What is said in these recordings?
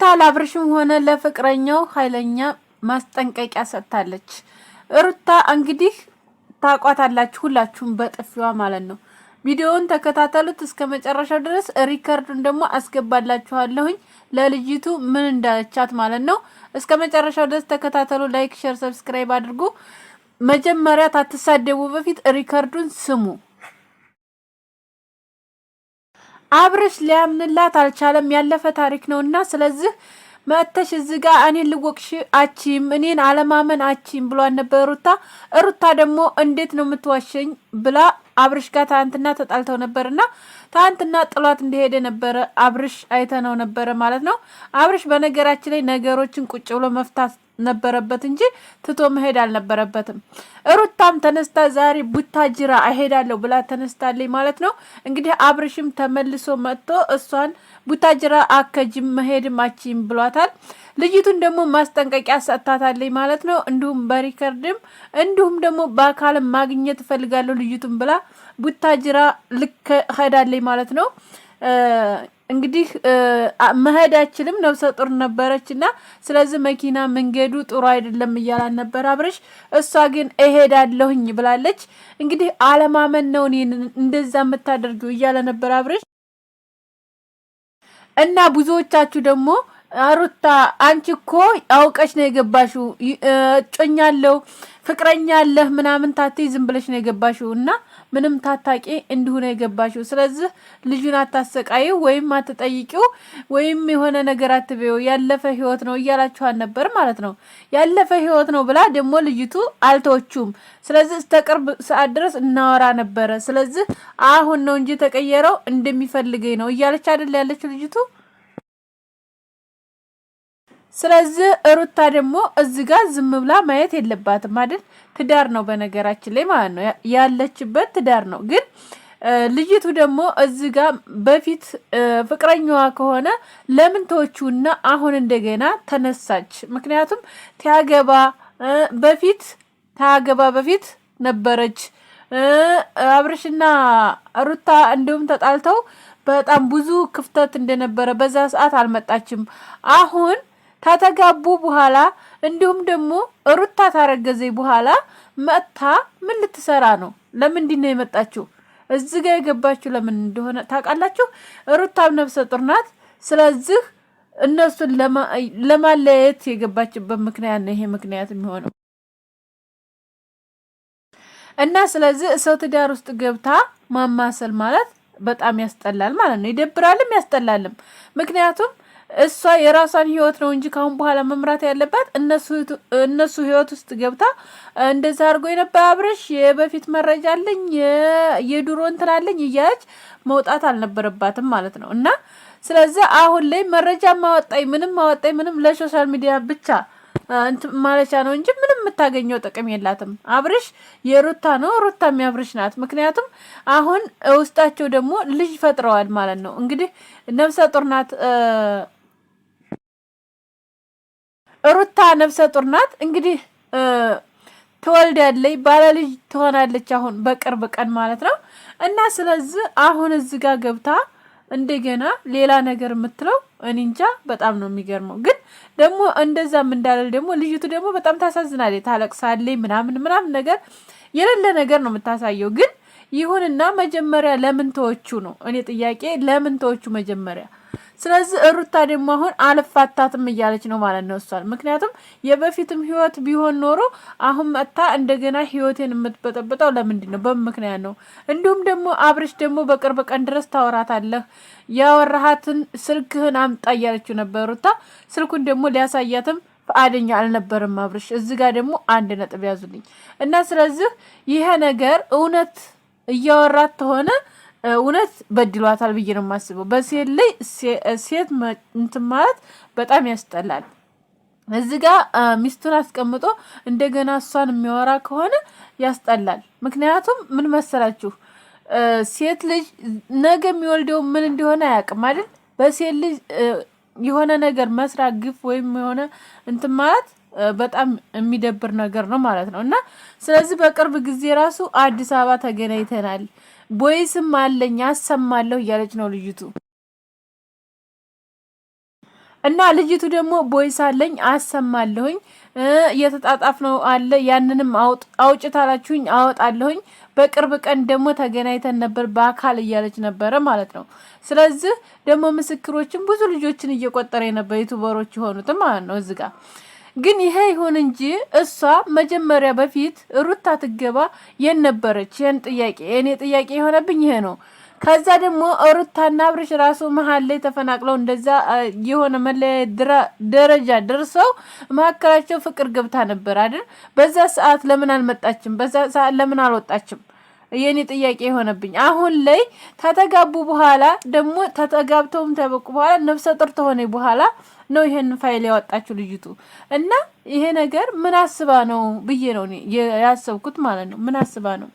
ሩታ ለአብርሽም ሆነ ለፍቅረኛው ኃይለኛ ማስጠንቀቂያ ሰጥታለች። ሩታ እንግዲህ ታቋታላችሁ ሁላችሁም በጥፊዋ ማለት ነው። ቪዲዮውን ተከታተሉት እስከ መጨረሻው ድረስ። ሪከርዱን ደግሞ አስገባላችኋለሁኝ ለልጅቱ ምን እንዳለቻት ማለት ነው። እስከ መጨረሻው ድረስ ተከታተሉ። ላይክ፣ ሼር፣ ሰብስክራይብ አድርጉ። መጀመሪያ ታትሳደቡ በፊት ሪከርዱን ስሙ። አብርሽ ሊያምንላት አልቻለም። ያለፈ ታሪክ ነውና ስለዚህ መተሽ እዚህ ጋር እኔን ልወቅሽ አቺም እኔን አለማመን አቺም ብሏን ነበር ሩታ። ሩታ ደግሞ እንዴት ነው የምትዋሸኝ ብላ አብርሽ ጋር ታንትና ተጣልተው ነበርና ታንትና ጥሏት እንደሄደ ነበረ አብርሽ አይተነው ነበረ ማለት ነው። አብርሽ በነገራችን ላይ ነገሮችን ቁጭ ብሎ መፍታት ነበረበት እንጂ ትቶ መሄድ አልነበረበትም። ሩታም ተነስታ ዛሬ ቡታጅራ እሄዳለሁ ብላ ተነስታለች ማለት ነው። እንግዲህ አብርሽም ተመልሶ መጥቶ እሷን ቡታጅራ አከጅም መሄድም አቺም ብሏታል። ልጅቱን ደግሞ ማስጠንቀቂያ ሰጥታታለች ማለት ነው። እንዲሁም በሪከርድም እንዲሁም ደግሞ በአካልም ማግኘት እፈልጋለሁ ልጅቱን ብላ ቡታጅራ ልክ ሄዳለች ማለት ነው። እንግዲህ መሄዳችንም ነፍሰ ጡር ነበረችና ስለዚህ መኪና መንገዱ ጥሩ አይደለም እያላን ነበር አብርሽ። እሷ ግን እሄዳለሁኝ ብላለች። እንግዲህ አለማመን ነው እኔን እንደዛ የምታደርገው እያለ ነበር አብርሽ። እና ብዙዎቻችሁ ደግሞ ሩታ አንቺ እኮ አውቀሽ ነው የገባሽው፣ እጮኛለሁ ፍቅረኛ አለህ ምናምን ታትይ ዝም ብለሽ ነው የገባሽው እና ምንም ታታቂ እንዲሁ ነው የገባሽው። ስለዚህ ልጁን አታሰቃይው ወይም አትጠይቂው ወይም የሆነ ነገር አትበይው፣ ያለፈ ህይወት ነው እያላችኋል ነበር ማለት ነው። ያለፈ ህይወት ነው ብላ ደግሞ ልጅቱ አልተወቹም። ስለዚህ እስከ ቅርብ ሰዓት ድረስ እናወራ ነበረ። ስለዚህ አሁን ነው እንጂ ተቀየረው እንደሚፈልገኝ ነው እያለች አይደል ያለችው ልጅቱ። ስለዚህ ሩታ ደግሞ እዚህ ጋር ዝም ብላ ማየት የለባትም አይደል? ትዳር ነው በነገራችን ላይ ማለት ነው ያለችበት ትዳር ነው። ግን ልጅቱ ደግሞ እዚህ ጋር በፊት ፍቅረኛዋ ከሆነ ለምን ተወቹና አሁን እንደገና ተነሳች? ምክንያቱም ታገባ በፊት ነበረች። አብርሽና ሩታ እንዲሁም ተጣልተው በጣም ብዙ ክፍተት እንደነበረ በዛ ሰዓት አልመጣችም። አሁን ከተጋቡ በኋላ እንዲሁም ደግሞ ሩታ ታረገዘኝ በኋላ መጥታ ምን ልትሰራ ነው? ለምንድን ነው የመጣችው? እዚህ ጋር የገባችው ለምን እንደሆነ ታውቃላችሁ? ሩታም ነፍሰ ጡር ናት። ስለዚህ እነሱን ለማለየት የገባችበት ምክንያት ነው ይሄ ምክንያት የሚሆነው እና ስለዚህ ሰው ትዳር ውስጥ ገብታ ማማሰል ማለት በጣም ያስጠላል ማለት ነው። ይደብራልም ያስጠላልም። ምክንያቱም እሷ የራሷን ህይወት ነው እንጂ ካሁን በኋላ መምራት ያለባት እነሱ ህይወት ውስጥ ገብታ እንደዛ አድርጎ የነበረ አብርሽ የበፊት መረጃ አለኝ የድሮ እንትን አለኝ እያለች መውጣት አልነበረባትም ማለት ነው። እና ስለዚህ አሁን ላይ መረጃ ማወጣኝ ምንም ለሶሻል ሚዲያ ብቻ ማለቻ ነው እንጂ ምንም የምታገኘው ጥቅም የላትም። አብርሽ የሩታ ነው፣ ሩታም ያብርሽ ናት። ምክንያቱም አሁን ውስጣቸው ደግሞ ልጅ ፈጥረዋል ማለት ነው። እንግዲህ ነፍሰ ጡር ናት ሩታ ነፍሰ ጡር ናት። እንግዲህ ትወልዳለች፣ ባለ ልጅ ትሆናለች አሁን በቅርብ ቀን ማለት ነው። እና ስለዚህ አሁን እዚህ ጋር ገብታ እንደገና ሌላ ነገር የምትለው እኔ እንጃ በጣም ነው የሚገርመው። ግን ደግሞ እንደዛም እንዳለ ደግሞ ልጅቱ ደግሞ በጣም ታሳዝናለች፣ ታለቅሳለች ምናምን ነገር የሌለ ነገር ነው የምታሳየው። ግን ይሁንና መጀመሪያ ለምን ተወቹ ነው እኔ ጥያቄ፣ ለምን ተወቹ መጀመሪያ? ስለዚህ ሩታ ደግሞ አሁን አልፋታትም እያለች ነው ማለት ነው እሷን። ምክንያቱም የበፊትም ህይወት ቢሆን ኖሮ አሁን መጥታ እንደገና ህይወቴን የምትበጠብጠው ለምንድን ነው? በምክንያት ነው። እንዲሁም ደግሞ አብርሽ ደግሞ በቅርብ ቀን ድረስ ታወራታለህ፣ ያወራሃትን ስልክህን አምጣ እያለችው ነበር ሩታ። ስልኩን ደግሞ ሊያሳያትም ፈቃደኛ አልነበረም አብርሽ። እዚህ ጋር ደግሞ አንድ ነጥብ ያዙልኝ እና ስለዚህ ይሄ ነገር እውነት እያወራት ተሆነ እውነት በድሏታል ብዬ ነው የማስበው። በሴት ላይ ሴት እንትን ማለት በጣም ያስጠላል። እዚህ ጋር ሚስቱን አስቀምጦ እንደገና እሷን የሚያወራ ከሆነ ያስጠላል። ምክንያቱም ምን መሰላችሁ ሴት ልጅ ነገ የሚወልደው ምን እንደሆነ አያውቅም አይደል? በሴት ልጅ የሆነ ነገር መስራት ግፍ ወይም የሆነ እንትን ማለት በጣም የሚደብር ነገር ነው ማለት ነው። እና ስለዚህ በቅርብ ጊዜ ራሱ አዲስ አበባ ተገናኝተናል፣ ቦይስም አለኝ አሰማለሁ እያለች ነው ልጅቱ። እና ልጅቱ ደግሞ ቦይስ አለኝ አሰማለሁኝ እየተጣጣፍ ነው አለ ያንንም አውጭታላችሁኝ አወጣለሁኝ በቅርብ ቀን ደግሞ ተገናኝተን ነበር በአካል እያለች ነበረ ማለት ነው። ስለዚህ ደግሞ ምስክሮችን ብዙ ልጆችን እየቆጠረ ነበር ዩቲዩበሮች የሆኑት ማለት ነው። እዚህ ጋር ግን ይሄ ይሁን እንጂ እሷ መጀመሪያ በፊት ሩታ ትገባ የነበረች የን ጥያቄ የኔ ጥያቄ የሆነብኝ ይሄ ነው። ከዛ ደግሞ ሩታና አብርሽ ራሱ መሀል ላይ ተፈናቅለው እንደዛ የሆነ መለያየት ደረጃ ደርሰው መሀከላቸው ፍቅር ገብታ ነበር አይደል? በዛ ሰዓት ለምን አልመጣችም? በዛ ሰዓት ለምን አልወጣችም? የኔ ጥያቄ የሆነብኝ አሁን ላይ ተተጋቡ በኋላ ደግሞ ተተጋብተውም ተበቁ በኋላ ነፍሰ ጡር ተሆነ በኋላ ነው ይሄን ፋይል ያወጣችው ልጅቱ። እና ይሄ ነገር ምን አስባ ነው ብዬ ነው ያሰብኩት ማለት ነው። ምን አስባ ነው?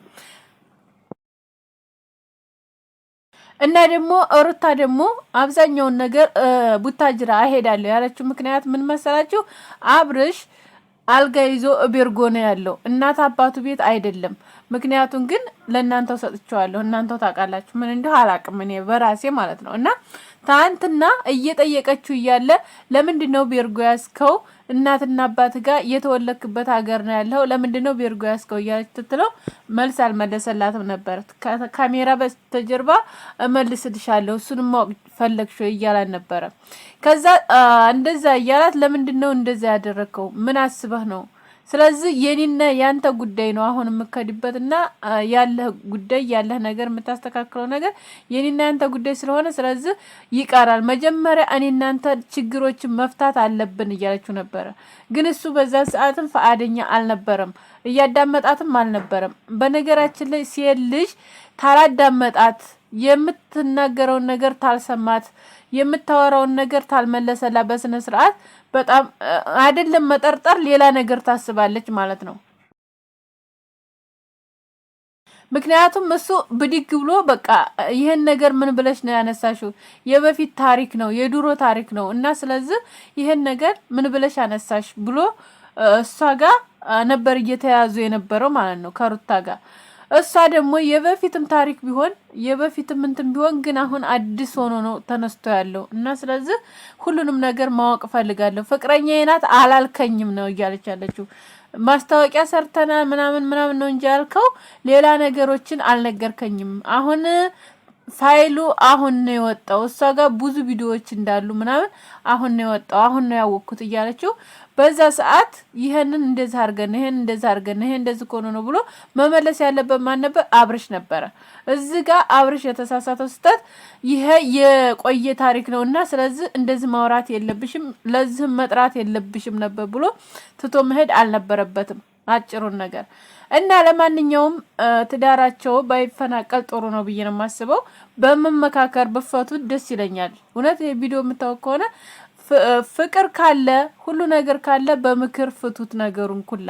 እና ደግሞ ሩታ ደግሞ አብዛኛውን ነገር ቡታጅራ አሄዳለሁ ያለችው ምክንያት ምን መሰላችሁ? አብርሽ አልጋ ይዞ ቤርጎ ነው ያለው እናት አባቱ ቤት አይደለም። ምክንያቱም ግን ለእናንተው ሰጥቻለሁ እናንተው ታውቃላችሁ ምን እንደው አላቅም እኔ በራሴ ማለት ነው። እና ታንትና እየጠየቀችው እያለ ለምንድነው ቤርጎ ያስከው እናትና አባት ጋር የተወለክበት ሀገር ነው ያለው ለምንድነው ቤርጎ ያስከው እያለች ትትለው መልስ አልመለሰላትም ነበር። ካሜራ በስተጀርባ እመልስልሻለሁ እሱንም ማወቅ ፈለግሽ እያላን ነበር። ከዛ እንደዛ እያላት ለምንድነው እንደዛ ያደረከው ምን አስበህ ነው? ስለዚህ የኔና ያንተ ጉዳይ ነው አሁን የምከድበትና ያለህ ጉዳይ ያለህ ነገር የምታስተካክለው ነገር የኔና ያንተ ጉዳይ ስለሆነ ስለዚህ ይቀራል። መጀመሪያ እኔና አንተ ችግሮችን መፍታት አለብን እያለችው ነበር። ግን እሱ በዛ ሰዓትም ፈቃደኛ አልነበረም፣ እያዳመጣትም አልነበረም። በነገራችን ላይ ሲል ልጅ ታላዳመጣት የምትናገረውን ነገር ታልሰማት የምታወራውን ነገር ታልመለሰላ በስነ ስርዓት በጣም አይደለም መጠርጠር ሌላ ነገር ታስባለች ማለት ነው። ምክንያቱም እሱ ብድግ ብሎ በቃ ይሄን ነገር ምን ብለሽ ነው ያነሳሽው? የበፊት ታሪክ ነው የድሮ ታሪክ ነው እና ስለዚህ ይሄን ነገር ምን ብለሽ አነሳሽ ብሎ እሷ ጋር ነበር እየተያዙ የነበረው ማለት ነው ከሩታ ጋር። እሷ ደግሞ የበፊትም ታሪክ ቢሆን የበፊትም እንትን ቢሆን ግን አሁን አዲስ ሆኖ ነው ተነስቶ ያለው እና ስለዚህ ሁሉንም ነገር ማወቅ ፈልጋለሁ። ፍቅረኛዬ ናት አላልከኝም ነው እያለች ያለችው። ማስታወቂያ ሰርተናል ምናምን ነው እንጂ ያልከው ሌላ ነገሮችን አልነገርከኝም። አሁን ፋይሉ አሁን ነው የወጣው እሷ ጋር ብዙ ቪዲዮዎች እንዳሉ ምናምን አሁን ነው የወጣው አሁን ነው ያወቅኩት እያለችው። በዛ ሰዓት ይሄንን እንደዛ አርገን ይሄን እንደዛ አርገን ይሄን እንደዚህ ኮኖ ነው ብሎ መመለስ ያለበት ማን ነበር? አብርሽ ነበር። እዚህ ጋር አብርሽ የተሳሳተው ስህተት ይሄ የቆየ ታሪክ ነውና ስለዚህ እንደዚህ ማውራት የለብሽም ለዚህ መጥራት የለብሽም ነበር ብሎ ትቶ መሄድ አልነበረበትም አጭሩን ነገር። እና ለማንኛውም ትዳራቸው ባይፈናቀል ጥሩ ነው ብዬ ነው የማስበው። በመመካከር በፈቱት ደስ ይለኛል። እውነት የቪዲዮ የምታውቅ ከሆነ ፍቅር ካለ ሁሉ ነገር ካለ በምክር ፍቱት ነገሩን ኩላ